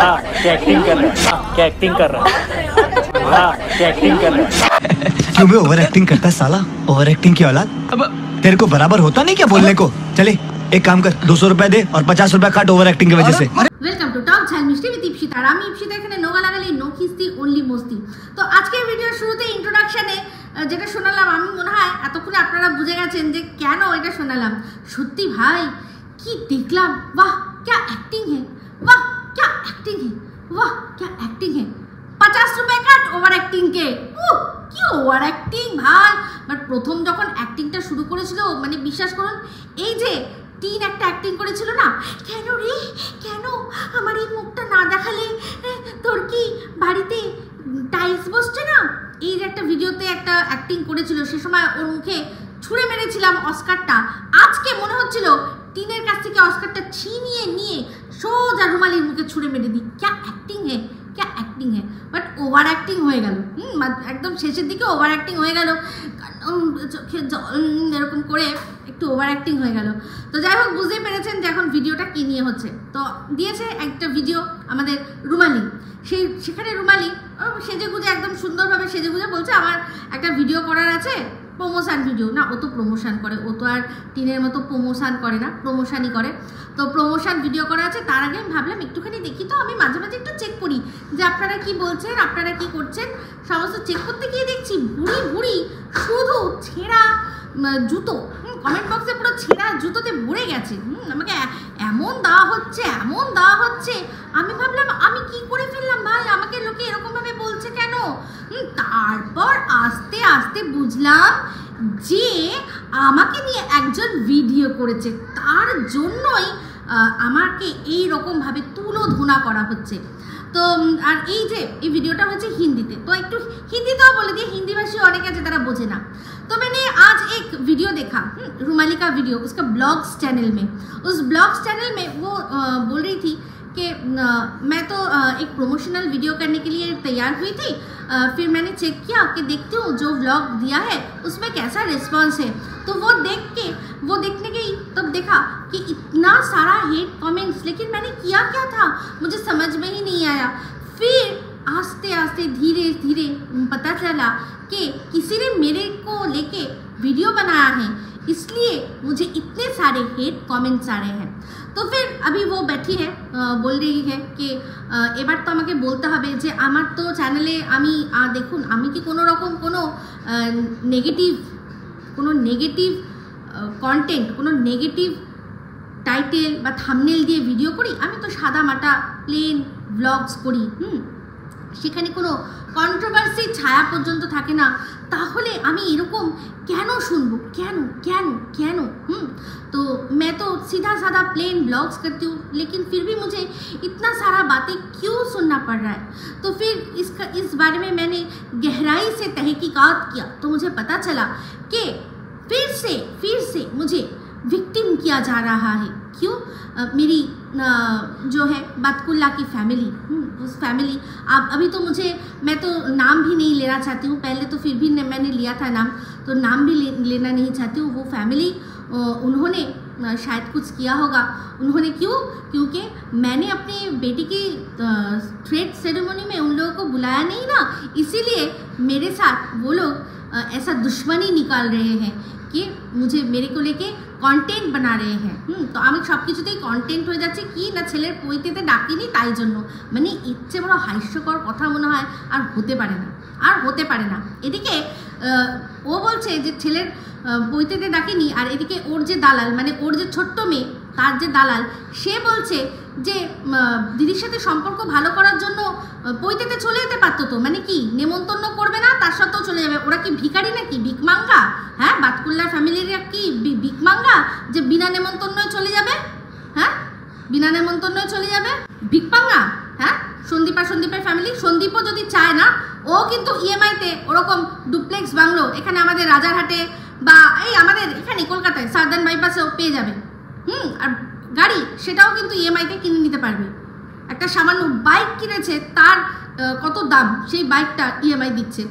वाह क्या एक्टिंग कर रहा है, क्या एक्टिंग कर रहा है, वाह क्या एक्टिंग कर रहा है। क्यों बे ओवर एक्टिंग करता है साला, ओवर एक्टिंग की औलाद। अब तेरे को बराबर होता नहीं क्या बोलने को। चले एक काम कर, 200 रुपए दे और 50 रुपए काट ओवर एक्टिंग की वजह से। वेलकम टू टॉक ঝাল মিষ্টি উইথ ইপসিতা। আর আমি ইপসিতা এখানে নো গালাগালি নো খিস্তি অনলি মস্তি। তো আজকের ভিডিওর শুরুতে ইন্ট্রোডাকশনে যেটা শোনালাম, আমি মনে হয় এতক্ষণে আপনারা বুঝে গেছেন যে কেন এটা শোনালাম। সত্যি ভাই কি দেখলাম, वाह क्या एक्टिंग है, वाह क्या एक्टिंग है, वाह क्या एक्टिंग है। 50 रुपए কাট ওভার অ্যাক্টিং কে। কি ওভার অ্যাক্টিং ভাই। বাট প্রথম যখন অ্যাক্টিংটা শুরু করেছিল, মানে বিশ্বাস করুন, এই যে টিন একটা অ্যাক্টিং করেছিল না, কেন রে কেন আমার এই মুখটা না দেখালে, তোর কি বাড়িতে টাইলস বসছে না, এই যে একটা ভিডিওতে একটা অ্যাক্টিং করেছিল, সে সময় ওর মুখে ছুঁড়ে মেরেছিলাম অস্কারটা। আজকে মনে হচ্ছিল টিনের কাছ থেকে অস্কারটা ছিনিয়ে নিয়ে সোজা রুমালির মুখে ছুঁড়ে মেরে দিই। ক্যা অ্যাক্টিং হে, ক্যা অ্যাক্টিং হে। বাট ওভার অ্যাক্টিং হয়ে গেল, একদম শেষের দিকে ওভার অ্যাক্টিং হয়ে গেল, চোখে জল এরকম করে একটু ওভার অ্যাক্টিং হয়ে গেল। তো যাই হোক, বুঝতেই পেরেছেন যে এখন ভিডিওটা কী নিয়ে হচ্ছে। তো দিয়েছে একটা ভিডিও আমাদের রুমালি, সেখানে রুমালি সেজেগুজে একদম সুন্দরভাবে সেজেগুজে বলছে আমার একটা ভিডিও করার আছে, প্রমোশন ভিডিও। না, ও তো প্রমোশন করে, ও তো আর টিনের মতো প্রমোশন করে না, প্রমোশনই করে। তো প্রমোশন ভিডিও করা আছে। তার আগে আমি ভাবলাম একটুখানি দেখি, তো আমি মাঝে মাঝে একটু চেক করি যে আপনারা কি বলছেন, আপনারা কি করছেন। সমস্ত চেক করতে গিয়ে দেখছি বুড়ি বুড়ি শুধু ছেঁড়া জুতো, কমেন্ট বক্সে পুরো ছেঁড়া জুতোতে ভরে গেছে। আমাকে এমন দেওয়া হচ্ছে, এমন দেওয়া হচ্ছে। আমি ভাবলাম আমি কি করে ফেললাম ভাই, আমাকে লোকে এরকমভাবে বলছে কেন। তারপর আস্তে আস্তে বুঝলাম যে আমাকে নিয়ে একজন ভিডিও করেছে, তার জন্যই আমাকে এই রকমভাবে তুলোধনা করা হচ্ছে। তো আর এই যে এই ভিডিওটা হচ্ছে হিন্দিতে, তো একটু হিন্দিতেও বলে দিয়ে, हिंदी भाषी অনেকে আছে তারা বোঝে না। तो मैंने आज एक वीडियो देखा, रुमाली का वीडियो, उसका ब्लॉग्स चैनल में। उस ब्लॉग्स चैनल में वो बोल रही थी कि मैं तो एक प्रमोशनल वीडियो करने के लिए तैयार हुई थी, फिर मैंने चेक किया कि देखती हूँ जो व्लॉग दिया है उसमें कैसा रिस्पांस है। तो वो देखने गई, तब देखा कि इतना सारा हेट कमेंट्स, लेकिन मैंने किया क्या था मुझे समझ में ही नहीं आया। फिर आस्ते आस्ते धीरे धीरे पता चला कि किसी ने मेरे को लेके वीडियो बनाया है, इसलिए मुझे इतने सारे हेट कमेंट्स आ रहे हैं। तो फिर अभी वो बैठी है, बोल रही है कि এবার তো আমাকে বলতে হবে যে আমার তো চ্যানেলে আমি দেখুন, আমি কি কোনো রকম কোনো নেগেটিভ কন্টেন্ট, কোনো নেগেটিভ টাইটেল বা থাম্বনেল দিয়ে ভিডিও করি? আমি তো সাদা মাটা প্লেন ব্লগস করি, সেখানে কোনো কন্ট্রোভার্সি ছায়া পর্যন্ত থাকে না। তাহলে আমি এরকম কেন শুনবো, কেন কেন কেন? तो मैं तो सीधा साधा प्लेन ब्लॉग्स करती हूँ, लेकिन फिर भी मुझे इतना सारा बातें क्यों सुनना पड़ रहा है। तो फिर इस बारे में मैंने गहराई से तहकीकात किया, तो मुझे पता चला कि फिर से मुझे विक्टिम किया जा रहा है। क्यों? मेरी जो है बातकुल्ला की फैमिली, उस फैमिली, अब अभी तो मैं तो नाम भी नहीं लेना चाहती हूँ, पहले तो फिर भी मैंने लिया था नाम, तो नाम भी लेना नहीं चाहती हूँ। वो फैमिली उन्होंने शायद कुछ किया होगा। उन्होंने क्यों? क्योंकि मैंने अपनी बेटी की थ्रेड सेरेमनी में उन लोगों को बुलाया नहीं ना, इसीलिए मेरे साथ वो लोग ऐसा दुश्मनी निकाल रहे हैं कि मेरे को लेके কন্টেন্ট बना रहे हैं। তো আমি সব কিছুতেই কন্টেন্ট হয়ে যাচ্ছে, কি না ছেলের পৈতেতে ডাকিনি তাই জন্য। মানে ইচ্ছে বড় হাস্যকর কথা মনে হয় আর হতে পারে না। এদিকে ও বলছে যে ছেলের পৈতেতে ডাকিনি, আর এদিকে ওর যে দালাল, মানে ওর যে ছোট্ট মেয়ে, তার যে দালাল, সে বলছে যে দিদির সাথে সম্পর্ক ভালো করার জন্য পৈতেতে চলে যেতে পারতো। তো মানে কি নেমন্তন্ন করবে না, তার সত্ত্বেও চলে যাবে? ওরা কি ভিখারি নাকি, ভিকমাঙ্গা? হ্যাঁ, বাতকুল্লা ফ্যামিলির কি ভিকমাঙ্গা যে বিনা নেমন্তন্নয় চলে যাবে? হ্যাঁ, বিনা নেমন্তন্নয় চলে যাবে, ভিকমাঙ্গা? হ্যাঁ, সন্দীপের ফ্যামিলি, সন্দীপও যদি চায় না, ও কিন্তু ইএমআইতে ওরকম ডুপ্লেক্স বাংলো এখানে আমাদের রাজারহাটে বা এই আমাদের এখানে কলকাতায় সাউদার্ন বাইপাসেও পেয়ে যাবে। আর গাড়ি সেটাও কিন্তু ইএমআইতে কিনে নিতে পারবে। একটা সামান্য বাইক কিনেছে, তার কত দাম, সেই বাইকটা ইএমআই দিচ্ছে,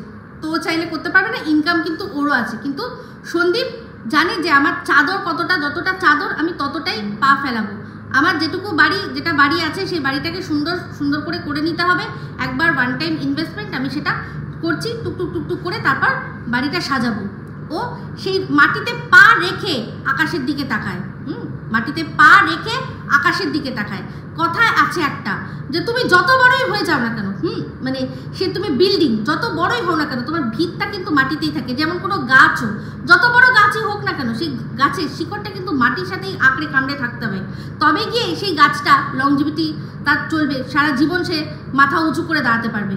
তো ও চাইলে করতে পারবে না। ইনকাম কিন্তু ওরও আছে। কিন্তু সন্দীপ জানে যে আমার চাদর কতটা, যতটা চাদর আমি ততটাই পা ফেলাবো। আমার যেটা বাড়ি আছে সেই বাড়িটাকে সুন্দর করে নিতে হবে। একবার ওয়ান টাইম ইনভেস্টমেন্ট, আমি সেটা করছি টুকটুক করে, তারপর বাড়িটা সাজাবো। ও সেই মাটিতে পা রেখে আকাশের দিকে তাকায়, মাটিতে পা রেখে আকাশের দিকে তাকায়। কথায় আছে একটা, যে তুমি যত বড়ই হয়ে যাও না কেন, মানে সে তুমি বিল্ডিং যত বড়ই হোক না কেন, তোমার ভিতটা কিন্তু মাটিতেই থাকে। যেমন কোনো গাছও, যত বড় গাছই হোক না কেন, সেই গাছের শিকড়টা কিন্তু মাটির সাথেই আঁকড়ে কামড়ে থাকতে হবে, তবে গিয়ে সেই গাছটা লংজিভিটি তার চলবে, সারা জীবন সে মাথা উঁচু করে দাঁড়াতে পারবে।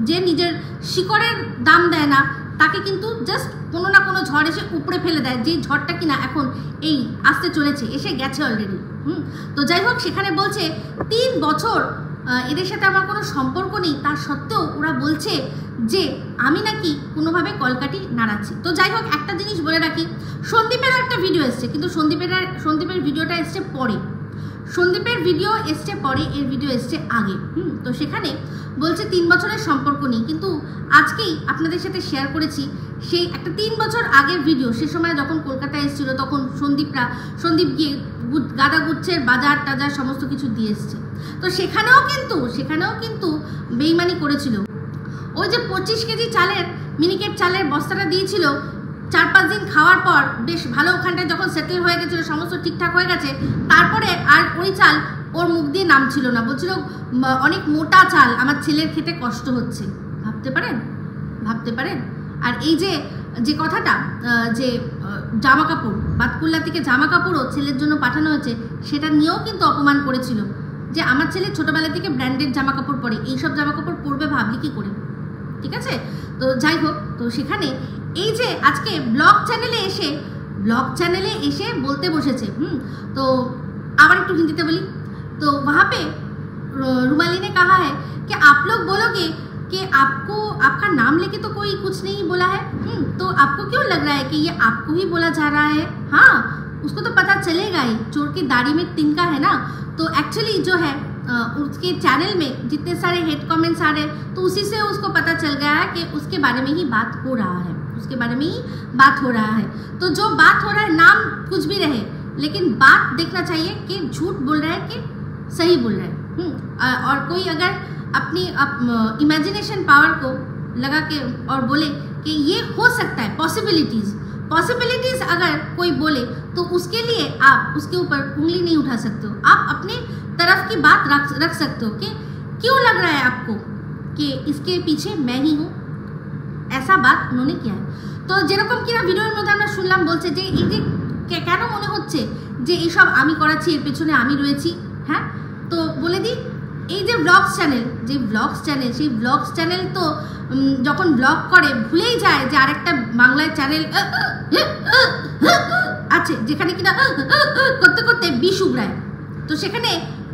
যে নিজের শিকড়ের দাম দেয় না, তাকে কিন্তু জাস্ট কোনো না কোনো ঝড় এসে উপড়ে ফেলে দেয়, যেই ঝড়টা কিনা এখন এই আসতে চলেছে, এসে গেছে অলরেডি। তো যাই হোক, সেখানে বলছে 3 বছর এদের সাথে আমার কোনো সম্পর্ক নেই, তার সত্ত্বেও ওরা বলছে যে আমি নাকি কোনোভাবে কলকাঠি নাড়াচ্ছি। তো যাই হোক, একটা জিনিস বলে রাখি, সন্দীপেরও একটা ভিডিও এসছে, কিন্তু সন্দীপের ভিডিওটা এসছে পরে, সন্দীপের ভিডিও এসছে পরে, এর ভিডিও এসছে আগে। তো সেখানে বলছে 3 বছরের সম্পর্ক নেই, কিন্তু আজকেই আপনাদের সাথে শেয়ার করেছি সেই একটা 3 বছর আগের ভিডিও। সে সময় যখন কলকাতায় এসেছিল, তখন সন্দীপ গিয়ে গাদা গুচ্ছের বাজার টাজার সমস্ত কিছু দিয়ে এসছে। তো সেখানেও কিন্তু বেইমানি করেছিল। ওই যে 25 কেজি চালের মিনিকেট চালের বস্তাটা দিয়েছিল, 4-5 দিন খাওয়ার পর বেশ ভালো, ওখানটায় যখন সেটেল হয়ে গেছিলো, সমস্ত ঠিকঠাক হয়ে গেছে, তারপরে আর ওই চাল ওর মুখ দিয়ে নামছিল না, বলছিল অনেক মোটা চাল, আমার ছেলের খেতে কষ্ট হচ্ছে। ভাবতে পারেন। আর এই যে কথাটা, যে জামা কাপড়, বাতকুল্লা থেকে জামা কাপড়ও ছেলের জন্য পাঠানো হয়েছে, সেটা নিয়েও কিন্তু অপমান করেছিল, যে আমার ছেলে ছোটবেলা থেকে ব্র্যান্ডেড জামা কাপড় পরে, এইসব জামা কাপড় পরবে ভাবলি কি করে? ঠিক আছে, তো যাই হোক, তো সেখানে এই যে আজকে ব্লগ চ্যানেলে এসে বলতে বসেছে। তো আবার একটু হিন্দিতে বলি। तो वहाँ पे रुमाली ने कहा है कि आप लोग बोलोगे कि आपको आपका नाम लेके तो कोई कुछ नहीं बोला है, तो आपको क्यों लग रहा है कि ये आपको ही बोला जा रहा है? हाँ, उसको तो पता चलेगा ही, चोर की दाढ़ी में तिनका है ना। तो एक्चुअली जो है उसके चैनल में जितने सारे हेट कमेंट्स आ रहे हैं, तो उसी से उसको पता चल गया है कि उसके बारे में ही बात हो रहा है, तो जो बात हो रहा है, नाम कुछ भी रहे, लेकिन बात देखना चाहिए कि झूठ बोल रहा है कि सही बोल रहा है। और कोई अगर अपनी इमेजिनेशन पावर को लगा के और बोले कि ये हो सकता है, पॉसिबिलिटीज अगर कोई बोले, तो उसके लिए आप उसके ऊपर उंगली नहीं उठा सकते हो, आप अपने तरफ की बात रख सकते हो कि क्यों लग रहा है आपको कि इसके पीछे मैं ही हूँ, ऐसा बात उन्होंने किया है। तो যেরকম কিনা ভিডিওর মধ্যে আমরা শুনলাম, বলছে যে এই যে কেন মনে হচ্ছে যে এইসব আমি করাচ্ছি, এর পেছনে আমি রয়েছি। হ্যাঁ, তো বলে দিই, এই যে ব্লগস চ্যানেল তো যখন ব্লগ করে ভুলেই যায় যে আরেকটা বাংলায় চ্যানেল আছে, যেখানে কিনা করতে করতে বিষ উগড়ায়। তো সেখানে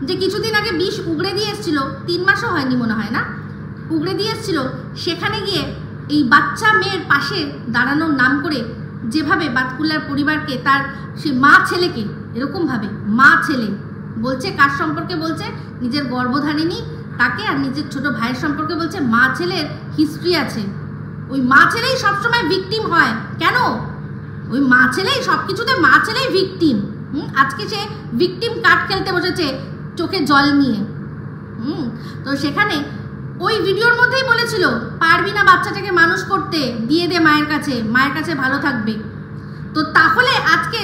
যে কিছুদিন আগে বিষ উগড়ে দিয়ে এসেছিল, 3 মাসও হয়নি মনে হয় না, উগড়ে দিয়ে এসেছিল, সেখানে গিয়ে এই বাচ্চা মেয়ের পাশে দাঁড়ানোর নাম করে যেভাবে বাতকুল্লার পরিবারকে, তার সে মা ছেলেকে এরকমভাবে মা ছেলে বলছে, কার সম্পর্কে বলছে? নিজের গর্ভধারিণী তাকে, আর নিজের ছোট ভাইয়ের সম্পর্কে বলছে। মা ছেলের হিস্ট্রি আছে, ওই মা ছেলেই সবসময় ভিকটিম হয়। কেন? ওই মা ছেলেই সব কিছুতে, মা ছেলেই ভিকটিম। আজকে সে ভিকটিম কার্ড খেলতে বসেছে চোখে জল নিয়ে। তো সেখানে ওই ভিডিওর মধ্যেই বলেছিল, পারবি না বাচ্চাটাকে মানুষ করতে, দিয়ে দে মায়ের কাছে ভালো থাকবে। তো তাহলে আজকে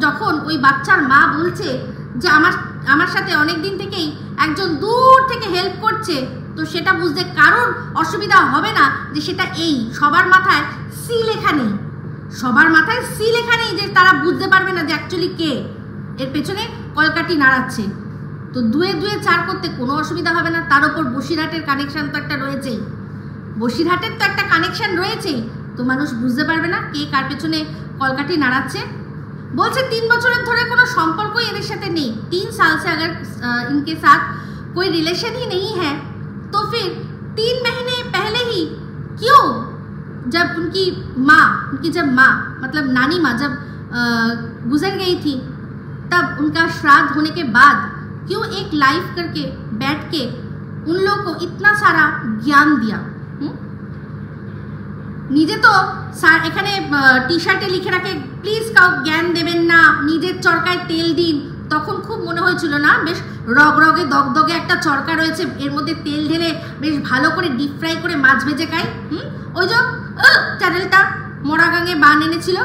যখন ওই বাচ্চার মা বলছে যে আমার সাথে অনেক দিন থেকেই একজন দূর থেকে হেল্প করছে, তো সেটা বুঝতে কারোর অসুবিধা হবে না যে সেটা এই সবার মাথায় সি লেখা নেই, যে তারা বুঝতে পারবে না যে অ্যাকচুয়ালি কে এর পেছনে কলকাঠি নাড়াচ্ছে। তো 2-2 4 করতে কোনো অসুবিধা হবে না। তার উপর বসিরহাটের কানেকশান তো একটা রয়েছেই, তো মানুষ বুঝতে পারবে না কে কার পেছনে কলকাঠি নাড়াচ্ছে। বলছে 3 বছরের ধরে কোনো সম্পর্কই এদের সাথে নেই। 3 साल से अगर इनके साथ कोई रिलेशन ही नहीं है, तो फिर 3 महीने पहले ही क्यों, जब उनकी माँ मतलब नानी माँ जब गुजर गई थी, तब उनका श्राद्ध होने के बाद क्यों एक लाइव करके बैठ के उन लोगों को इतना सारा ज्ञान दिया? নিজে তো এখানে টি শার্টে লিখে রাখে, প্লিজ কাউ জ্ঞান দেবেন না, নিজের চরকায় তেল দিন, তখন খুব মনে হয়েছিল না বেশ রগরগে দগদগে একটা চরকা রয়েছে, এর মধ্যে তেল ঢেলে বেশ ভালো করে ডিপ ফ্রাই করে মাছ ভেজে খাই। ওই যে চ্যানেলটা মোড়াগাঙে বান এনেছিল,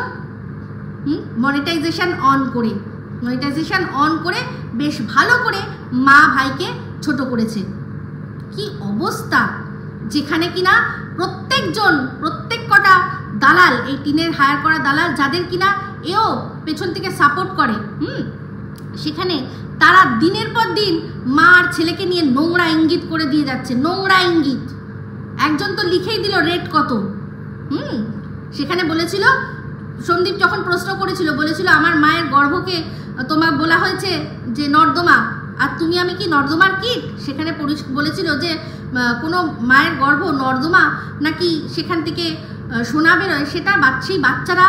মনিটাইজেশন অন করে বেশ ভালো করে মা ভাইকে ছোট করেছে। কি অবস্থা, যেখানে কিনা প্রত্যেক কটা দালাল, এই টিনের হায়ার করা দালাল যাদের কিনা এও পেছন থেকে সাপোর্ট করে, সেখানে তারা দিনের পর দিন মা আর ছেলেকে নিয়ে নোংরা ইঙ্গিত করে দিয়ে যাচ্ছে, নোংরা ইঙ্গিত। একজন তো লিখেই দিল রেট কত। সেখানে বলেছিল, সন্দীপ যখন প্রশ্ন করেছিল, বলেছিল আমার মায়ের গর্ভকে তোমার বলা হয়েছে যে নর্দমা, আর তুমি আমি কি নর্দমার কীট? সেখানে বলেছিল যে কোনো মায়ের গর্ভ নর্দমা নাকি সেখান থেকে সোনা বেরোয়, সেটা সেই বাচ্চারা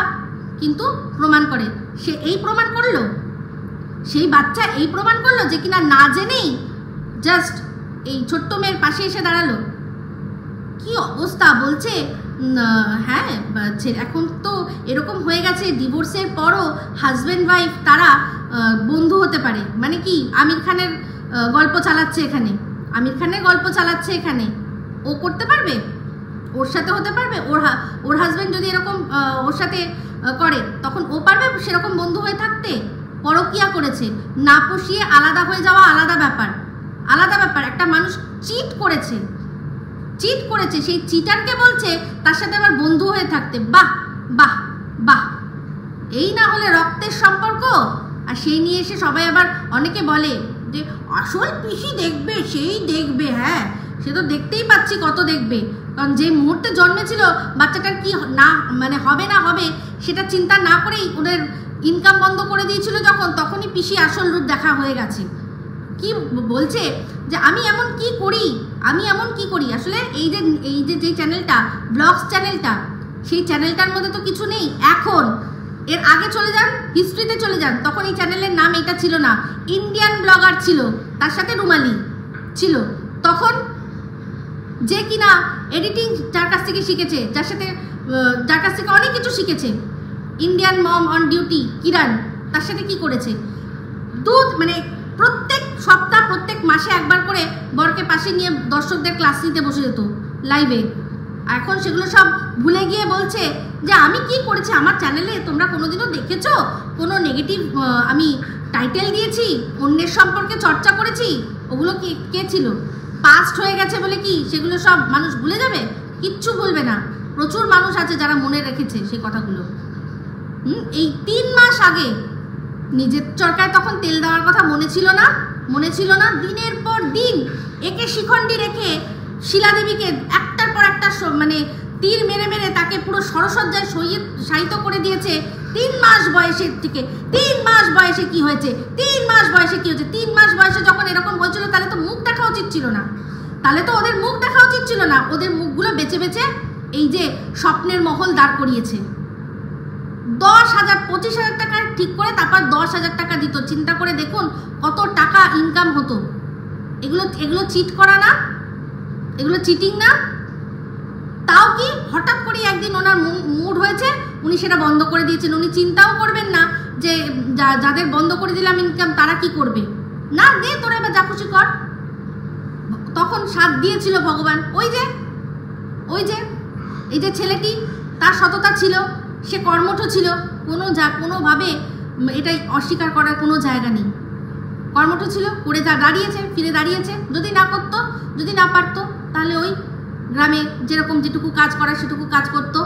কিন্তু প্রমাণ করে। সেই বাচ্চা এই প্রমাণ করলো যে কিনা না জেনেই জাস্ট এই ছোট্ট মেয়ের পাশে এসে দাঁড়ালো। কি অবস্থা, বলছে হ্যাঁ এখন তো এরকম হয়ে গেছে, ডিভোর্সের পরও হাজব্যান্ড ওয়াইফ তারা বন্ধু হতে পারে। মানে কি আমির খানের গল্প চালাচ্ছে এখানে, ও করতে পারবে, ওর সাথে হতে পারবে, ওর হাজব্যান্ড যদি এরকম ওর সাথে করে তখন ও পারবে সেরকম বন্ধু হয়ে থাকতে? পরকিয়া করেছে, না পুষিয়ে আলাদা হয়ে যাওয়া আলাদা ব্যাপার। একটা মানুষ চিট করেছে, সেই চিটারকে বলছে তার সাথে আবার বন্ধু হয়ে থাকতে। বাহ বাহ বাহ, এই না হলে রক্তের সম্পর্ক। আর সেই নিয়ে এসে সবাই আবার অনেকে বলে যে আসল পিসি দেখবে, সেই দেখবে। হ্যাঁ, সে তো দেখতেই পাচ্ছি কত দেখবে, কারণ যে মুহূর্তে জন্মেছিল বাচ্চাটার কি না মানে হবে না হবে সেটা চিন্তা না করেই ওদের ইনকাম বন্ধ করে দিয়েছিল যখন, তখনই পিসি আসল রূপ দেখা হয়ে গেছে। কি বলছে যে আমি এমন কি করি আসলে এই যে চ্যানেলটা, ব্লগস চ্যানেলটা, সেই চ্যানেলটার মধ্যে তো কিছু নেই। এখন এর আগে চলে যান, হিস্ট্রিতে চলে যান, তখন এই চ্যানেলের নাম এটা ছিল না, ইন্ডিয়ান ব্লগার ছিল, তার সাথে রুমালি ছিল। তখন যে কিনা এডিটিং যার কাছ থেকে শিখেছে, যার কাছ থেকে অনেক কিছু শিখেছে, ইন্ডিয়ান মম অন ডিউটি কিরণ, তার সাথে কি করেছে, মানে প্রত্যেক সপ্তাহ প্রত্যেক মাসে একবার করে বরকে পাশে নিয়ে দর্শকদের ক্লাস নিতে বসে যেত লাইভে। এখন সেগুলো সব ভুলে গিয়ে বলছে যে আমি কি করেছি আমার চ্যানেলে, তোমরা কোনোদিনও দেখেছো কোনো নেগেটিভ আমি টাইটেল দিয়েছি, অন্যের সম্পর্কে চর্চা করেছি? ওগুলো কে ছিল? পাস্ট হয়ে গেছে বলে কি সেগুলো সব মানুষ ভুলে যাবে? কিচ্ছু ভুলবে না, প্রচুর মানুষ আছে যারা মনে রেখেছে সেই কথাগুলো। এই 3 মাস আগে নিজের চরকায় তখন তেল দেওয়ার কথা মনে ছিল না। দিনের পর দিন একে শিখণ্ডি রেখে শিলাদেবীকে একটার পর একটা মানে তীর মেরে তাকে পুরো সরসজ্জায় শায়িত করে দিয়েছে। 3 মাস বয়সের থেকে 3 মাস বয়সে কি হয়েছে, 3 মাস বয়সে যখন এরকম হয়েছিল তাহলে তো মুখ দেখা উচিত ছিল না, ওদের মুখগুলো বেছে বেছে এই যে স্বপ্নের মহল দাঁড় করিয়েছে। 10,000 25,000 টাকা ঠিক করে তারপর 10,000 টাকা দিত। চিন্তা করে দেখুন কত টাকা ইনকাম হতো। এগুলো চিট করা না, এগুলো চিটিং না? তাও কি হঠাৎ করে একদিন ওনার মুড হয়েছে, উনি সেটা বন্ধ করে দিয়েছেন। উনি চিন্তাও করবেন না যে যাদের বন্ধ করে দিলাম ইনকাম তারা কি করবে, না দে তোরা এবার যা খুশি কর। তখন সাথ দিয়েছিল ভগবান। ওই যে এই যে ছেলেটি, তার সততা ছিল, সে কর্মঠ ছিল, কোনোভাবে এটাই অস্বীকার করার কোনো জায়গা নেই। কর্মঠ ছিল, করে ফিরে দাঁড়িয়েছে। যদি না করতো, যদি না পারতো, তাহলে ওই গ্রামে যেরকম যেটুকু কাজ করার সেটুকু কাজ করতো।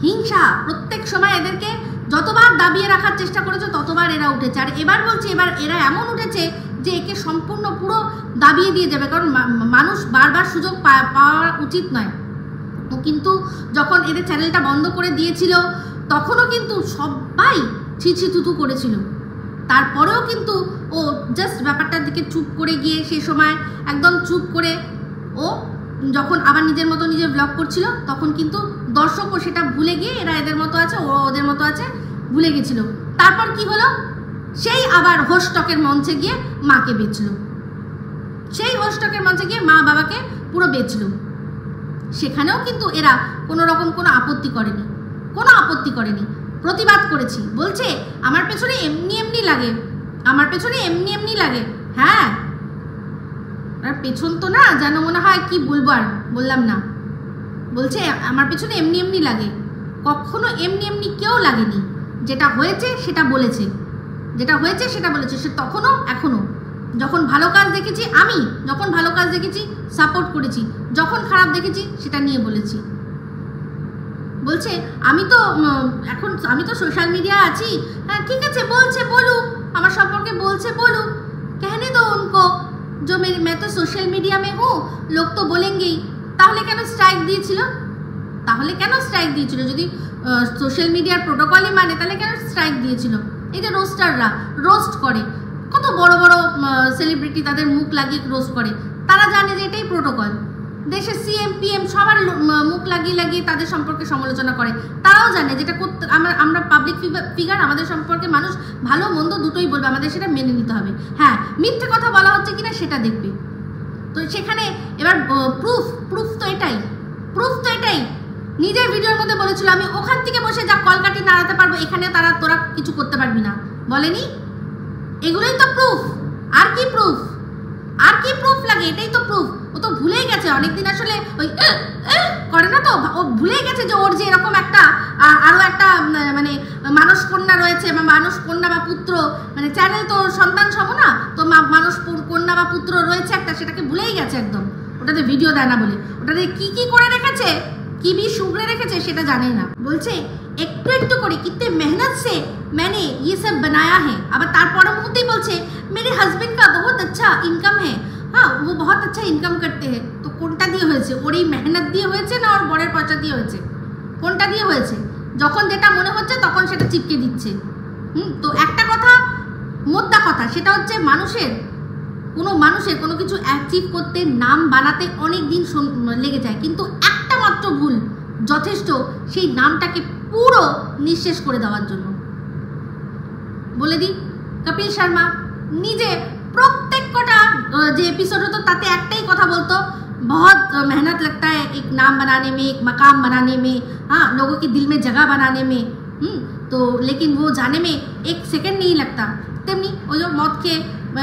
হিংসা প্রত্যেক সময় এদেরকে যতবার দাবিয়ে রাখার চেষ্টা করেছে ততবার এরা উঠেছে। আর এবার বলছি, এবার এরা এমন উঠেছে যে একে সম্পূর্ণ পুরো দাবিয়ে দিয়ে যাবে, কারণ মানুষ বারবার সুযোগ পাওয়া উচিত নয়। ও কিন্তু যখন এদের চ্যানেলটা বন্ধ করে দিয়েছিল তখনও কিন্তু সবাই ছিছি থুতু করেছিল, তারপরেও কিন্তু ও জাস্ট ব্যাপারটার দিকে চুপ করে গিয়ে সেই সময় একদম চুপ করে ও যখন আবার নিজের মতো নিজে ব্লগ করছিল তখন কিন্তু দর্শকও সেটা ভুলে গিয়ে এরা এদের মতো আছে, ও ওদের মতো আছে, ভুলে গেছিল। তারপর কি হলো, সেই আবার হোস্টকের মঞ্চে গিয়ে মাকে বেচল, সেই হোস্টকের মঞ্চে গিয়ে মা বাবাকে পুরো বেচল। সেখানেও কিন্তু এরা কোনো রকম কোনো আপত্তি করেনি, প্রতিবাদ করেছি। বলছে আমার পেছনে এমনি লাগে, আমার পেছনে এমনি এমনি লাগে। হ্যাঁ, আর পেছন তো না যেন মনে হয় কি বলবো, আর বললাম না। বলছে আমার পেছনে এমনি এমনি লাগে। কখনো এমনি এমনি কেউ লাগেনি। যেটা হয়েছে সেটা বলেছে, যেটা হয়েছে সেটা বলেছে। সে তখনও এখনো যখন ভালো কাজ দেখেছি, আমি যখন ভালো কাজ দেখেছি সাপোর্ট করেছি, যখন খারাপ দেখেছি সেটা নিয়ে বলেছি। বলছে আমি তো সোশ্যাল মিডিয়া আছি। হ্যাঁ ঠিক আছে, বলছে বলুক, আমার সম্পর্কে বলছে বলুক, कहने दो उनको, जो मैं तो सोशल मीडिया में हूँ, लोग तो बोलेंगे ही। তাহলে কেন স্ট্রাইক দিয়েছিল? যদি সোশ্যাল মিডিয়ার প্রোটোকলই মানে তাহলে কেন স্ট্রাইক দিয়েছিল? এই যে রোস্টাররা রোস্ট করে, কত বড় বড় সেলিব্রিটি তাদের মুখ লাগিয়ে রোস্ট করে, তারা জানে যে এটাই প্রোটোকল। দেশের সিএম পিএম সবার মুখ লাগিয়ে লাগিয়ে তাদের সম্পর্কে সমালোচনা করে, তারাও জানে যেটা করতে আমরা পাবলিক ফিগার, আমাদের সম্পর্কে মানুষ ভালো মন্দ দুটোই বলবে, আমাদের সেটা মেনে নিতে হবে। হ্যাঁ, মিথ্যে কথা বলা হচ্ছে কিনা সেটা দেখবে। তো সেখানে এবার প্রুফ তো এটাই নিজের ভিডিওর মধ্যে বলেছিল আমি ওখান থেকে বসে যা কলকাঠি নাড়াতে পারবো, এখানে তোরা কিছু করতে পারবি না, বলেনি? এগুলোই তো প্রুফ। আর কি প্রুফ লাগে? এটাই তো প্রুফ। ও তো ভুলেই গেছে অনেকদিন, আসলে ওই করে না তো, ও ভুলেই গেছে যে ওর যে এরকম একটা আরো একটা মানে মানস কন্যা রয়েছে, বা মানস কন্যা বা পুত্র, মানে চ্যানেল তো সন্তান সম না, তো মানস কন্যা বা পুত্র রয়েছে একটা, সেটাকে ভুলেই গেছে একদম। ওটাতে ভিডিও দেয় না বলে, ওটাতে কি করে রেখেছে, কি শুগড়ে রেখেছে সেটা জানে না। বলছে একটু একটু করে কিতনে মেহনত সে मैंने ये सब बनाया है। আবার তারপরে মুহূর্তেই বলছে मेरे हस्बैंड का बहुत अच्छा इनकम है, हाँ वो बहुत अच्छा इनकम करते हैं। তো কোনটা দিয়ে হয়েছে? ওর এই মেহনত দিয়ে হয়েছে না ওর বরের পয়সা দিয়ে হয়েছে? কোনটা দিয়ে হয়েছে? যখন যেটা মনে হচ্ছে তখন সেটা চিপকে দিচ্ছে। তো একটা কথা, মোদ্দা কথা, সেটা হচ্ছে মানুষের কোনো কিছু অ্যাচিভ করতে, নাম বানাতে অনেক দিন লেগে যায়, কিন্তু একটা মাত্র ভুল যথেষ্ট সেই নামটাকে পুরো নিঃশেষ করে দেওয়ার জন্য। বলে দিই, কপিল শর্মা নিজে প্রত্যেক কটা যে এপিসোড হতো তাতে একটাই কথা বলতো, बहुत मेहनत लगता है एक नाम बनाने में, एक मकाम बनाने में, हाँ लोगों के दिल में जगह बनाने में, तो लेकिन वो जाने में एक सेकेंड नहीं लगता। তেমনি ওই যে মদ খেয়ে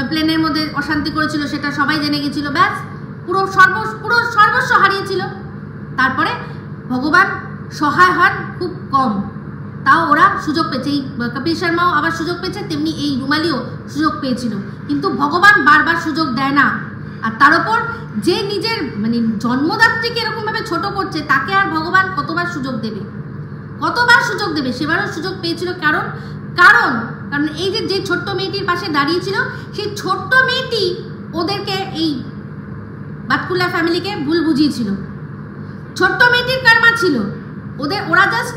প্লেনের মধ্যে অশান্তি করেছিল সেটা সবাই জেনে গেছিল, ব্যাস পুরো সর্বস্ব হারিয়েছিল। তারপরে ভগবান সহায় হন খুব কম, তাও ওরা সুযোগ পেয়েছে। এই কপিল শর্মাও আবার সুযোগ পেয়েছে, তেমনি এই রুমালিও সুযোগ পেয়েছিল, কিন্তু ভগবান বারবার সুযোগ দেয় না। আর তার উপর যে নিজের মানে জন্মদাত্রীকে এরকমভাবে ছোট করছে, তাকে আর ভগবান কতবার সুযোগ দেবে? সেবারও সুযোগ পেয়েছিল। কারণ এই যে ছোট্ট মেয়েটির পাশে দাঁড়িয়েছিল, সেই ছোট্ট মেয়েটি ওদেরকে, এই বাতকুল্লা ফ্যামিলিকে ভুল বুঝিয়েছিল। ছোট্ট মেয়েটির কর্মা ছিল, ওরা জাস্ট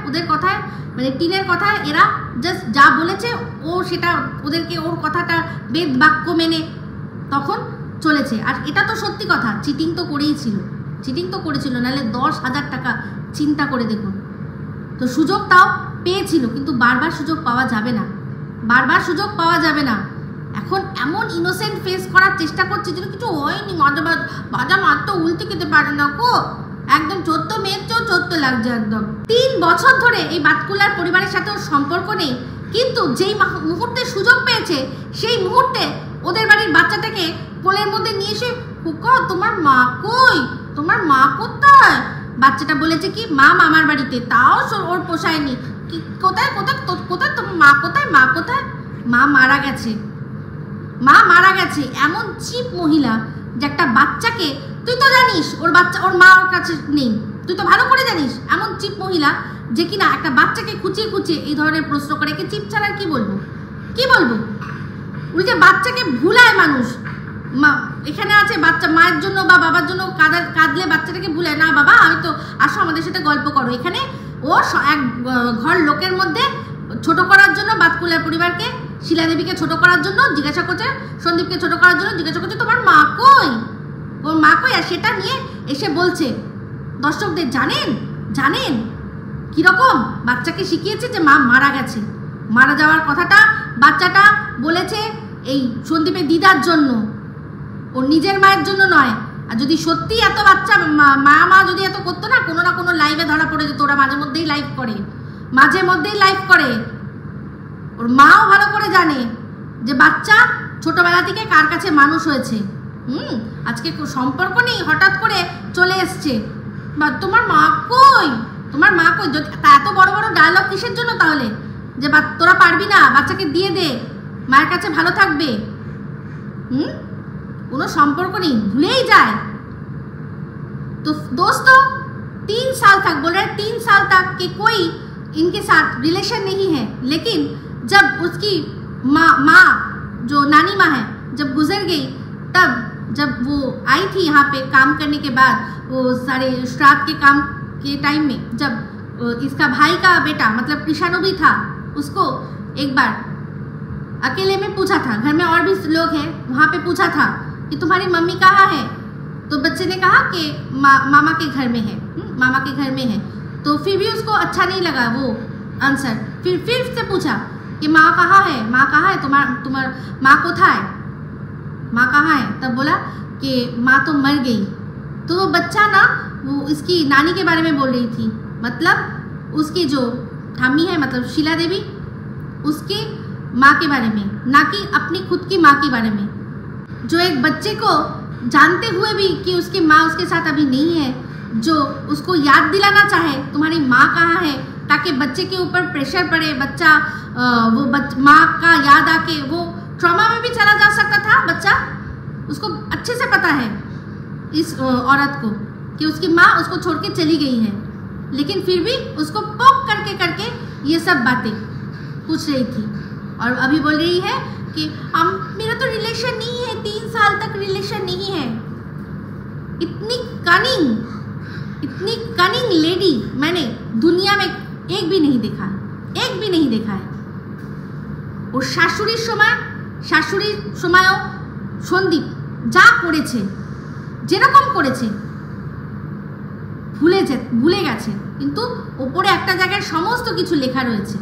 ওদের কথায় মানে টিনের কথায় এরা জাস্ট যা বলেছে ও সেটা ওদেরকে ওর কথাটা বেদ বাক্য মেনে তখন চলেছে। আর এটা তো সত্যি কথা, চিটিং তো করেছিল, নাহলে 10,000 টাকা চিন্তা করে দেখুন। তো সুযোগ তাও পেয়েছিল, কিন্তু বারবার সুযোগ পাওয়া যাবে না। এখন এমন ইনোসেন্ট ফেস করার চেষ্টা করছে যেন কিছু হয়নি, বাজা মাত্র উল্টে খেতে পারে না গো, একদম 14 মেয়ের চোদ্দ লাগছে একদম। 3 বছর ধরে এই বাতকুল্লার পরিবারের সাথে ওর সম্পর্ক নেই, কিন্তু যেই মুহূর্তে সুযোগ পেয়েছে সেই মুহূর্তে ওদের বাড়ির বাচ্চাটাকে কোলের মধ্যে নিয়ে এসে, খোকা তোমার মা কোথায়? বাচ্চাটা বলেছে কি, মা মামার বাড়িতে, তাও ওর পোষায়নি। কোথায় তোমার মা কোথায়? মা মারা গেছে। এমন চিপ মহিলা যে একটা বাচ্চাকে, তুই তো জানিস ওর মা ওর কাছে নেই, তুই তো ভালো করে জানিস, এমন চিপ মহিলা যে কিনা একটা বাচ্চাকে খুঁচিয়ে এই ধরনের প্রশ্ন করে। কি চিপ ছাড়া কি বলবো? উল্টে বাচ্চাকে ভুলায় মানুষ। মা এখানে আছে, বাচ্চা মায়ের জন্য বা বাবার জন্য কাঁদলে বাচ্চাটাকে ভুলায় না, বাবা আমি তো আসো আমাদের সাথে গল্প করো। এখানে ও এক ঘর লোকের মধ্যে ছোট করার জন্য, বাতকুল্লার পরিবারকে, শিলাদেবীকে ছোট করার জন্য জিজ্ঞাসা করছে, সন্দীপকে ছোট করার জন্য জিজ্ঞাসা করছে তোমার মা কই, ওর মা কই? আর সেটা নিয়ে এসে বলছে দর্শকদের, জানেন কিরকম বাচ্চাকে শিখিয়েছে যে মা মারা গেছে। মারা যাওয়ার কথাটা বাচ্চাটা বলেছে এই সন্দীপের দিদার জন্য, ওর নিজের মায়ের জন্য নয়। আর যদি সত্যি এত বাচ্চা মা যদি এত করতো না, কোনো লাইভে ধরা পড়ে যেত। ওরা মাঝে মধ্যেই লাইভ করে, ওর মাও ভালো করে জানে যে বাচ্চা ছোটবেলা থেকে কার কাছে মানুষ হয়েছে, আজকে সম্পর্ক নেই, হঠাৎ করে চলে এসছে, বা তোমার মা কই, তোমার মা কই, এত বড় বড় ডায়লগ কিসের জন্য তাহলে, যে তোরা পারবি না, বাচ্চাকে দিয়ে দে, মায়ের কাছে ভালো থাকবে। কোনো সম্পর্ক নেই, ভুলেই যায়। तो दोस्तों 3 साल तक बोल रहे 3 साल तक कि कोई इनके साथ रिलेशन नहीं है, लेकिन जब उसकी माँ जो नानी माँ है जब गुजर गई, तब जब वो आई थी यहाँ पे काम करने के बाद, वो सारे श्राद्ध के काम के टाइम में, जब इसका भाई का बेटा मतलब कृषाणु भी था, उसको एक बार अकेले में पूछा था, घर में और भी लोग हैं, वहाँ पे पूछा था कि तुम्हारी मम्मी कहाँ है, तो बच्चे ने कहा कि मामा के घर में है, मामा के घर में है। तो फिर भी उसको अच्छा नहीं लगा वो आंसर, फिर से पूछा कि माँ कहाँ है, माँ कहाँ है, तुम्हार माँ कोথায়, माँ कहाँ है, तब बोला कि माँ तो मर गई। तो वो बच्चा ना वो इसकी नानी के बारे में बोल रही थी, मतलब उसकी जो ठामी है मतलब शीला देवी, उसके माँ के बारे में, ना कि अपनी खुद की माँ के बारे में। जो एक बच्चे को जानते हुए भी कि उसकी माँ उसके साथ अभी नहीं है, जो उसको याद दिलाना चाहे तुम्हारी माँ कहाँ है, ताकि बच्चे के ऊपर प्रेशर पड़े, बच्चा वो माँ का याद आके वो ट्रॉमा में भी चला जा सकता था बच्चा। उसको अच्छे से पता है इस औरत को कि उसकी माँ उसको छोड़ के चली गई है, लेकिन फिर भी उसको पोक करके ये सब बातें पूछ रही थी। और अभी बोल रही है कि मेरा तो रिलेशन नहीं है, 3 साल तक रिलेशन नहीं है। इतनी कनिंग लेडी मैंने दुनिया में एक भी नहीं देखा है। और শাশুড়ির সময়ও সন্দীপ যা করেছে, যেরকম করেছে ভুলে গেছে, কিন্তু ওপরে একটা জায়গায় সমস্ত কিছু লেখা রয়েছে,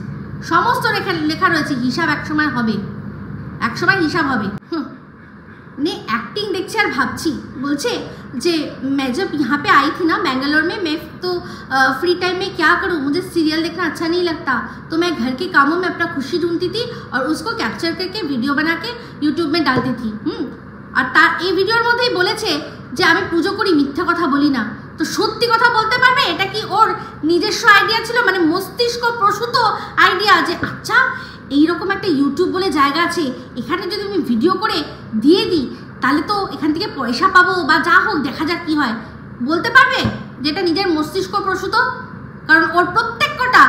হিসাব একসময় হবে, হিসাব হবে। ने एक्टिंग देखছে আর ভাবছি, বলছে যে मैं जब यहाँ पे आई थी ना बेंगलोर में, मैं तो फ्री टाइम में क्या करूँ, मुझे सीरियल देखना अच्छा नहीं लगता, तो मैं घर के कामों में अपना खुशी ढूंढती थी और उसको कैप्चर करके वीडियो बना के यूट्यूब में डालती थी। আর তার এই ভিডিওর মধ্যেই বলেছে যে আমি পুজো করি, মিথ্যা কথা বলি না। তো সত্যি কথা বলতে পারবে, এটা কি ওর নিজস্ব আইডিয়া ছিল, মানে মস্তিষ্ক প্রসূত আইডিয়া, যে আচ্ছা এইরকম একটা ইউটিউব বলে জায়গা আছে, এখানে যদি আমি ভিডিও করে দিয়ে দিই তাহলে তো এখান থেকে পয়সা পাবো, বা যা হোক দেখা যাক কি হয়, বলতে পারবে যেটা নিজের মস্তিষ্ক প্রসূত? কারণ ওর প্রত্যেকটা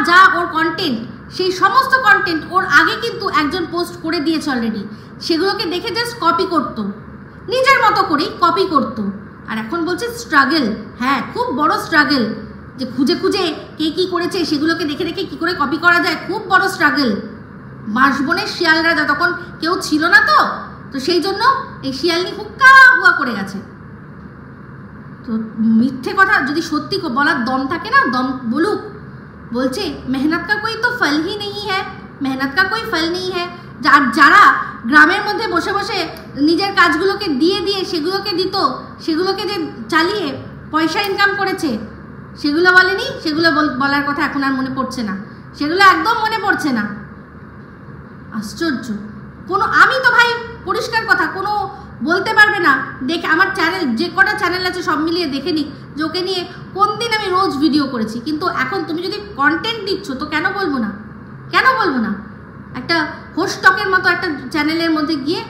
যা ওর কন্টেন্ট, সেই সমস্ত কন্টেন্ট ওর আগে কিন্তু একজন পোস্ট করে দিয়েছে অলরেডি, সেগুলোকে দেখে জাস্ট কপি করতো, নিজের মতো করেই কপি করতো। আর এখন বলছে স্ট্রাগল, হ্যাঁ খুব বড় স্ট্রাগল, যে খুঁজে কে কী করেছে সেগুলোকে দেখে কী করে কপি করা যায়, খুব বড় স্ট্রাগল। বাঁশবনের শিয়ালরা যতক্ষণ কেউ ছিল না তো সেই জন্য এই শিয়ালনি হুক্কা হুয়া করে গেছে। তো মিথ্যে কথা যদি সত্যি বলার দম থাকে না, দম বলুক। বলছে মেহনত কা কোই তো ফল হি নেই হ্যাঁ, মেহনত কা কোই ফল নেই হ্যাঁ। যারা গ্রামের মধ্যে বসে বসে নিজের কাজগুলোকে দিয়ে সেগুলোকে দিত, সেগুলোকে যে চালিয়ে পয়সা ইনকাম করেছে, সেগুলো বলেনি, সেগুলো বলার কথা এখন আর মনে পড়ছে না, সেগুলো একদম মনে পড়ছে না। আশ্চর্য। আমি তো ভাই পরিষ্কার কথা, কোনো বলতে পারবে না। দেখে আমার চ্যানেল, যে কটা চ্যানেল আছে সব মিলিয়ে দেখে নিক যে ওকে নিয়ে কোন দিন আমি রোজ ভিডিও করেছি। কিন্তু এখন তুমি যদি কন্টেন্ট দিচ্ছ তো কেন বলবো না, একটা হোস্টকের মতো একটা চ্যানেলের মধ্যে গিয়ে,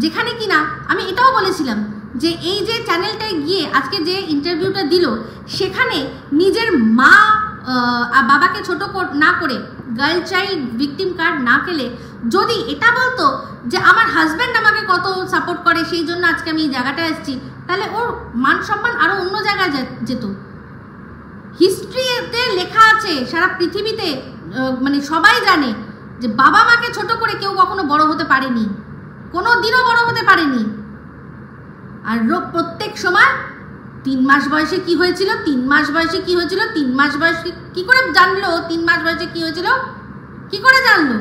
যেখানে কিনা আমি এটাও বলেছিলাম যে এই যে চ্যানেলটায় গিয়ে আজকে যে ইন্টারভিউটা দিল, সেখানে নিজের মা বাবাকে ছোট না করে, গার্ল চাইল্ড ভিকটিম কার্ড না খেলে, যদি এটা বলতো যে আমার হাজব্যান্ড আমাকে কত সাপোর্ট করে সেই জন্য আজকে আমি এই জায়গাটায় এসেছি, তাহলে ওর মান সম্মান আরও অন্য জায়গায় যেত। হিস্ট্রিতে লেখা আছে, সারা পৃথিবীতে মানে সবাই জানে যে বাবা মাকে ছোট করে কেউ কখনো বড় হতে পারেনি, কোনো দিনও বড় হতে পারেনি। আর প্রত্যেক সময় 3 মাস বয়সে কি হয়েছিল, 3 মাস বয়সে কি হয়েছিল, 3 মাস বয়সে কি করে জানলো, 3 মাস বয়সে কি হয়েছিল কি করে জানলো?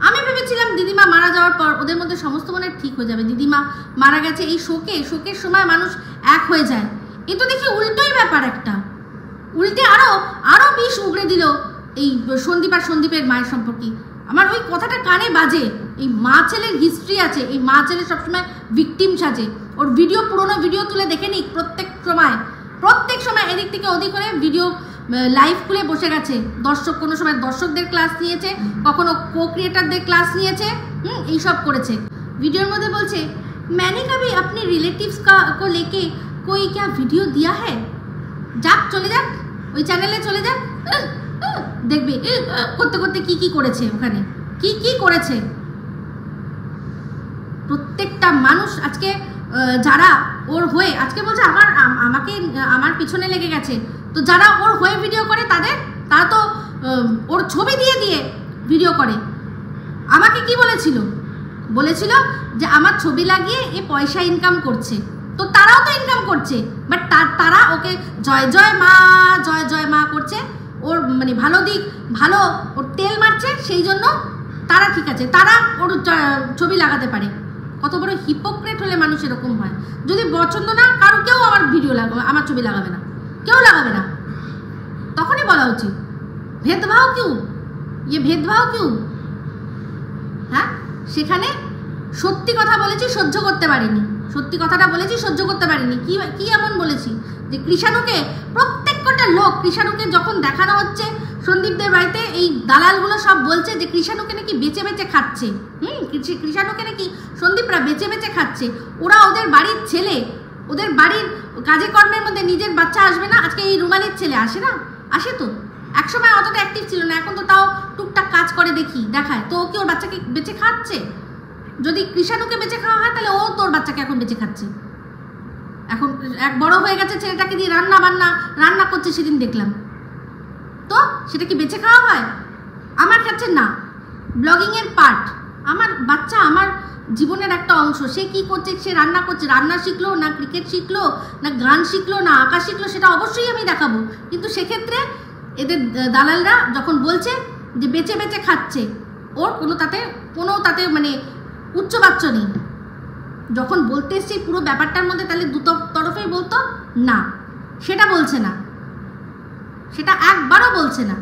আমি ভেবেছিলাম দিদিমা মারা যাওয়ার পর ওদের মধ্যে সমস্ত মনে ঠিক হয়ে যাবে, দিদিমা মারা গেছে, এই শোকের সময় মানুষ এক হয়ে যায়। এ তো দেখি উল্টোই ব্যাপার, একটা উল্টে আরো বিষ উগড়ে দিল এই সন্দীপ আর সন্দীপের মায়ের সম্পর্কে। আমার ওই কথাটা কানে বাজে। এই মা ছেলের হিস্ট্রি আছে, এই মা ছেলে সবসময় ভিকটিম সাজে। ওর ভিডিও, পুরোনো ভিডিও তুলে দেখে নিক, প্রত্যেক সময় এদিক থেকে ওদিক করে ভিডিও লাইভ খুলে বসে গেছে। কোনো সময় দর্শকদের ক্লাস নিয়েছে, কখনো কো ক্রিয়েটারদের ক্লাস নিয়েছে, এইসব করেছে। ভিডিওর মধ্যে বলছে मैंने कभी अपने रिलेटिव्स को लेके कोई क्या वीडियो दिया है, যাক চলে যাক, ওই চ্যানেলে চলে যাক, দেখবে করতে করতে কি করেছে, ওখানে কি করেছে। প্রত্যেকটা মানুষ আজকে যারা ওর হয়ে আজকে বলছে আমার পিছনে লেগে গেছে, তো যারা ওর হয়ে ভিডিও করে তারা তো ওর ছবি দিয়ে ভিডিও করে। আমাকে কি বলেছিল যে আমার ছবি লাগিয়ে এ পয়সা ইনকাম করছে, তো তারাও তো ইনকাম করছে, বাট তারা ওকে জয় জয় মা করছে। ওর মানে ভালো ওর তেল মারছে, সেই জন্য তারা ঠিক আছে, তারা ওর ছবি লাগাতে পারে। কত বড় হিপোক্রেট হলে মানুষ এরকম হয়। যদি পছন্দ না কারো, কেউ আমার ছবি লাগাবে না, কেউ লাগাবে না, তখনই বলা উচিত ভেদভাব কিউ। হ্যাঁ, সেখানে সত্যি কথা বলেছি, সহ্য করতে পারিনি, সত্যি কথাটা বলেছি, সহ্য করতে পারিনি। কি এমন বলেছি যে কৃষাণুকে, প্রত্যেকটা লোক কৃষাণুকে যখন দেখানো হচ্ছে সন্দীপদের বাড়িতে, এই দালালগুলো সব বলছে যে কৃষাণুকে নাকি বেচে খাচ্ছে। কৃষাণুকে নাকি সন্দীপরা বেচে খাচ্ছে। ওরা ওদের বাড়ির ছেলে, ওদের বাড়ির কাজে কর্মের মধ্যে নিজের বাচ্চা আসবে না? আজকে এই রুমালির ছেলে আসে না? আসে তো। একসময় অতটা অ্যাক্টিভ ছিল না, এখন তো তাও টুকটাক কাজ করে দেখায়। তো ও কি ওর বাচ্চাকে বেচে খাচ্ছে? যদি কৃষাণুকে বেচে খাওয়া হয় তাহলে ও তোর বাচ্চাকে এখন বেচে খাচ্ছে। এখন এক বড় হয়ে গেছে, ছেলেটাকে দিয়ে রান্না করছে, সেদিন দেখলাম। তো সেটা কি বেচে খাওয়া হয়? আমার কাছে না, ব্লগিংয়ের পার্ট। আমার বাচ্চা আমার জীবনের একটা অংশ। সে কি করছে, সে রান্না করছে, রান্না শিখলো না ক্রিকেট শিখলো না গান শিখলো না আঁকা শিখলো, সেটা অবশ্যই আমি দেখাবো। কিন্তু সেক্ষেত্রে এদের দালালরা যখন বলছে যে বেচে খাচ্ছে, ওর কোনো তাতে মানে উচ্চবাচ্য নেই। যখন বলতে এসছি পুরো ব্যাপারটার মধ্যে, তাহলে দুটো তরফেই বলতো না, সেটা বলছে না, সেটা একবারও বলছে না।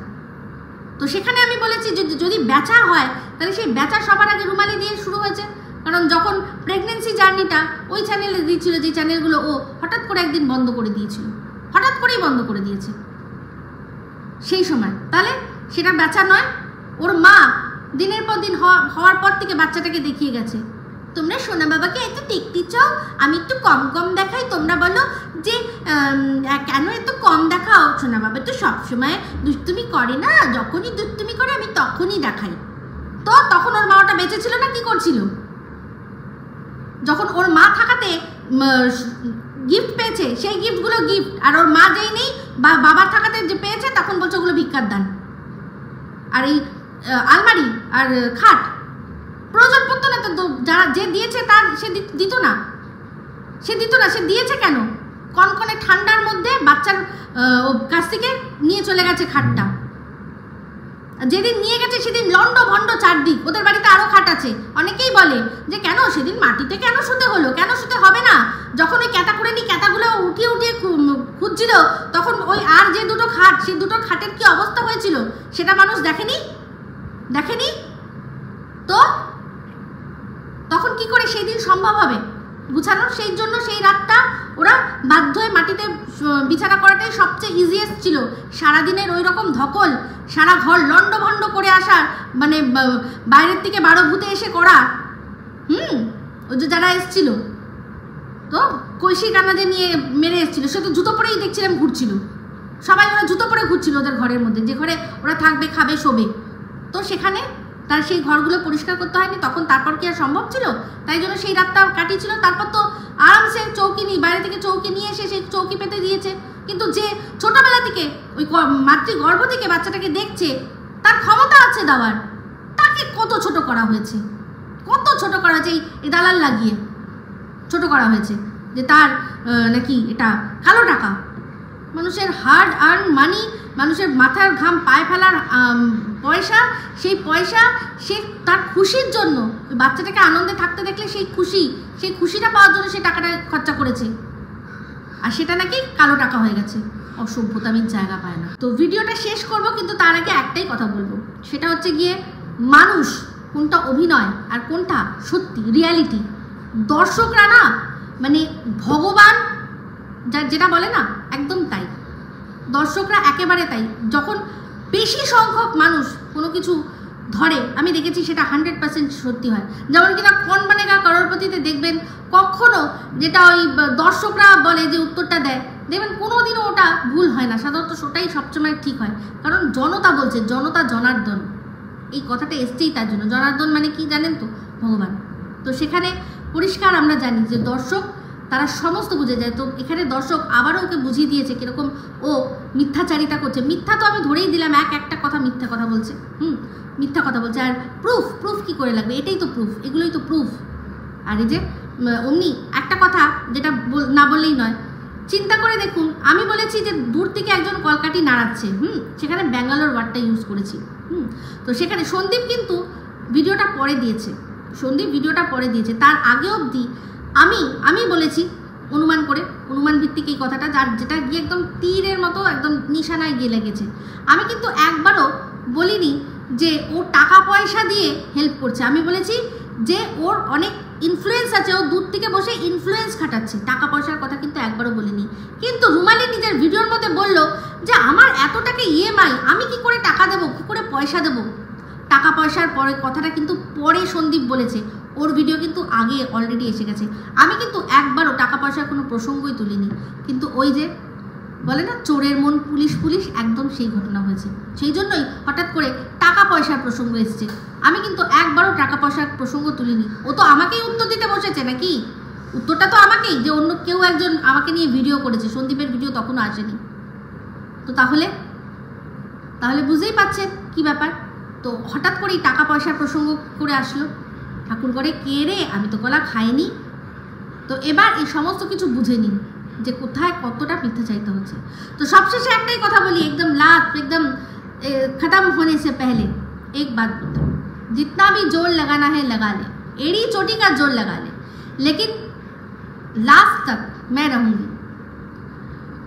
তো সেখানে আমি বলেছি যে যদি বেচা হয় তাহলে সেই বেচা সবার আগে রুমালি দিয়ে শুরু হয়েছে। কারণ যখন প্রেগনেন্সি জার্নিটা ওই চ্যানেলে দিয়েছিল, যে চ্যানেলগুলো ও হঠাৎ করে একদিন বন্ধ করে দিয়েছিল, হঠাৎ করেই বন্ধ করে দিয়েছে সেই সময়, তাহলে সেটা বেচা নয়। ওর মা দিনের পর দিন হওয়ার পর থেকে বাচ্চাটাকে দেখিয়ে গেছে, তোমরা সোনা বাবাকে একটু দেখতে চাও, আমি একটু কম দেখাই, তোমরা বলো যে কেন এত কম দেখাও, সোনা বাবা তো সবসময় দুষ্টুমি করে না, যখনই দুষ্টুমি করে আমি তখনই দেখাই। তো তখন ওর মা ওটা বেঁচে ছিল না, কি করছিল? যখন ওর মা থাকাতে গিফট পেয়েছে, সেই গিফটগুলো গিফট, আর ওর মা যেই নেই বা বাবার থাকাতে যে পেয়েছে, তখন বলছে ওগুলো ভিক্ষার দান। আর এই আলমারি আর খাট প্রয়োজন পড়তো না তো, যারা যে দিয়েছে তার সে দিত না, সে দিয়েছে কেন? কনকনে ঠান্ডার মধ্যে বাচ্চার কাছ থেকে নিয়ে চলে গেছে খাটটা। যেদিন নিয়ে গেছে সেদিন লন্ড ভন্ড চারদিক। ওদের বাড়িতে আরো খাট আছে। অনেকেই বলে যে কেন সেদিন মাটিতে কেন শুতে হলো, কেন শুতে হবে না? যখন ওই ক্যাতা করে ক্যাতাগুলো উঠিয়ে খুঁজছিল, তখন ওই আর যে দুটো খাট, সেই দুটো খাটের কি অবস্থা হয়েছিল সেটা মানুষ দেখেনি? তো তখন কি করে সেই দিন সম্ভব হবে গুছানো? সেই জন্য সেই রাতটা ওরা বাধ্য হয়ে মাটিতে বিছানা করাটাই সবচেয়ে ইজিয়েস্ট ছিল। সারাদিনের ওই রকম ধকল, সারা ঘর লন্ড ভন্ড করে আসার, মানে বাইরের থেকে 12 ভূতে এসে করা, ওই যে যারা এসছিল, তো কৈশিক আনাদের নিয়ে মেরে এসেছিল, সে তো জুতো পরেই দেখছিলাম ঘুরছিল। সবাই ওরা জুতো পরে ঘুরছিল ওদের ঘরের মধ্যে, যে ঘরে ওরা থাকবে, খাবে, শোবে। তো সেখানে তার সেই ঘরগুলো পরিষ্কার করতে হয়নি, তখন তারপর কি আর সম্ভব ছিল? তাই জন্য সেই রাতটা কাটিয়েছিল। তারপর তো আরামসে চৌকি নিয়ে, বাইরে থেকে চৌকি নিয়ে এসে সেই চৌকি পেতে দিয়েছে। কিন্তু যে ছোটবেলা থেকে ওই মাতৃগর্ভ থেকে বাচ্চাটাকে দেখছে, তার ক্ষমতা আছে দেওয়ার, তাকে কত ছোট করা হয়েছে, এই দালাল লাগিয়ে ছোট করা হয়েছে, যে তার নাকি এটা কালো টাকা, মানুষের হার্ড আর্ন মানি, মানুষের মাথার ঘাম পায়ে ফেলার পয়সা, সেই পয়সা সে তার খুশির জন্য, বাচ্চাটাকে আনন্দে থাকতে দেখলে সেই খুশিটা পাওয়ার জন্য সে টাকাটা খরচা করেছে, আর সেটা নাকি কালো টাকা হয়ে গেছে। অসভ্যতামির জায়গা পায় না। তো ভিডিওটা শেষ করব, কিন্তু তার আগে একটাই কথা বলবো, সেটা হচ্ছে গিয়ে মানুষ, কোনটা অভিনয় আর কোনটা সত্যি রিয়ালিটি। দর্শকরা না মানে ভগবান যেটা বলে না, একদম তাই। দর্শকরা একেবারে তাই। যখন বেশি সংখ্যক মানুষ কোনো কিছু ধরে, আমি দেখেছি সেটা 100% সত্যি হয়। যেমন কিনা কৌন বনেগা করোড়পতিতে দেখবেন কখনো যেটা ওই দর্শকরা বলে যে উত্তরটা দেয়, দেখবেন কোনোদিনও ওটা ভুল হয় না। সাধারণত ওটাই সবসময় ঠিক হয়, কারণ জনতা বলছে, জনতা জনার্দন, এই কথাটা এসছেই তার জন্য। জনার্দন মানে কি জানেন তো? ভগবান। তো সেখানে পরিষ্কার আমরা জানি যে দর্শক তারা সমস্ত বুঝে যায়। তো এখানে দর্শক আবারও ওকে বুঝিয়ে দিয়েছে কীরকম ও মিথ্যাচারিতা করছে। মিথ্যা তো আমি ধরেই দিলাম, একটা কথা মিথ্যা কথা বলছে, মিথ্যা কথা বলছে। আর প্রুফ কি করে লাগবে? এটাই তো প্রুফ, এগুলোই তো প্রুফ। আর এই যে অমনি একটা কথা যেটা না বললেই নয়, চিন্তা করে দেখুন, আমি বলেছি যে দূর থেকে একজন কলকাঠি নাড়াচ্ছে, সেখানে ব্যাঙ্গালোর ওয়ার্ডটা ইউজ করেছি। তো সেখানে সন্দীপ কিন্তু ভিডিওটা পরে দিয়েছে, তার আগে অবধি আমি বলেছি অনুমান ভিত্তিক এই কথাটা, যেটা গিয়ে একদম তীরের মতো একদম নিশানায় গিয়ে লেগেছে। আমি কিন্তু একবারও বলিনি যে ও টাকা পয়সা দিয়ে হেল্প করছে। আমি বলেছি যে ওর অনেক ইনফ্লুয়েন্স আছে, ও দূর থেকে বসে ইনফ্লুয়েন্স খাটাচ্ছে, টাকা পয়সার কথা কিন্তু একবারও বলিনি। কিন্তু রুমালি নিজের ভিডিওর মধ্যে বলল যে আমার এত টাকা EMI, আমি কি করে টাকা দেবো, কি করে পয়সা দেবো। টাকা পয়সার পরে কথাটা কিন্তু পরে সন্দীপ বলেছে, ওর ভিডিও কিন্তু আগে অলরেডি এসে গেছে। আমি কিন্তু একবারও টাকা পয়সার কোনো প্রসঙ্গই তুলিনি। কিন্তু ওই যে বলে না চোরের মন পুলিশ, একদম সেই ঘটনা হয়েছে। সেই জন্যই হঠাৎ করে টাকা পয়সার প্রসঙ্গ এসছে। আমি কিন্তু একবারও টাকা পয়সার প্রসঙ্গ তুলিনি। ও তো আমাকেই উত্তর দিতে বসেছে নাকি? উত্তরটা তো আমাকেই, যে অন্য কেউ একজন আমাকে নিয়ে ভিডিও করেছে, সন্দীপের ভিডিও তখনও আসেনি। তো তাহলে বুঝতেই পারছেন কি ব্যাপার। তো হঠাৎ করেই টাকা পয়সার প্রসঙ্গ করে আসলো। ঠাকুর করে কে রে, আমি তো কলা খাইনি। তো এবার এই সমস্ত কিছু বুঝে নিন যে কোথায় কতটা মিথ্যা চাইতে হচ্ছে। তো সবশেষে একটাই কথা বলি, एकदम खत्म होने से पहले एक बात बता, जितना भी जोर लगाना है लगा ले, एड़ी चोटी का जोर लगा ले, लेकिन लास्ट तक मैं रहूंगी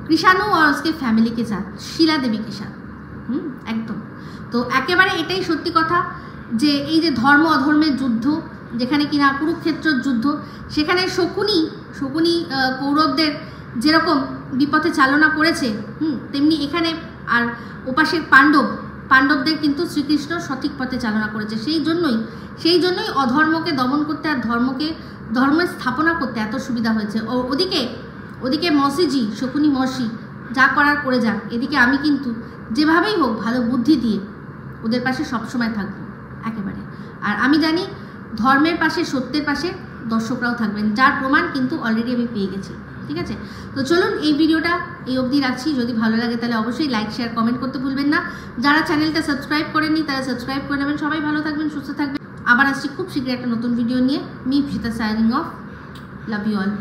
কৃষাণু और उसके फैमिली के साथ, शीला देवी के साथ। একদম। তো একেবারে এটাই সত্যি কথা যে এই যে ধর্ম অধর্মের যুদ্ধ, যেখানে কিনা কুরুক্ষেত্রের যুদ্ধ, সেখানে শকুনি কৌরবদের যেরকম বিপথে চালনা করেছে, তেমনি এখানে আর ওপাশের পাণ্ডবদের কিন্তু শ্রীকৃষ্ণ সঠিক পথে চালনা করেছে। সেই জন্যই অধর্মকে দমন করতে আর ধর্মের স্থাপনা করতে এত সুবিধা হয়েছে। ওদিকে মসিজি, শকুনি মসি যা করার করে যাক, এদিকে আমি কিন্তু যেভাবেই হোক ভালো বুদ্ধি দিয়ে ওদের পাশে সবসময় থাকবো একেবারে। আর আমি জানি ধর্মের পাশে, সত্যের পাশে দর্শকরাও থাকবেন, যার প্রমাণ কিন্তু অলরেডি আমি পেয়ে গেছি। ঠিক আছে, তো চলুন এই ভিডিওটা এই অবধি রাখছি। যদি ভালো লাগে তাহলে অবশ্যই লাইক, শেয়ার, কমেন্ট করতে ভুলবেন না। যারা চ্যানেলটা সাবস্ক্রাইব করেননি তারা সাবস্ক্রাইব করে নেবেন। সবাই ভালো থাকবেন, সুস্থ থাকবেন। আবার আসছি খুব শীঘ্রই একটা নতুন ভিডিও নিয়ে। Me Ipsita signing off. Love you all.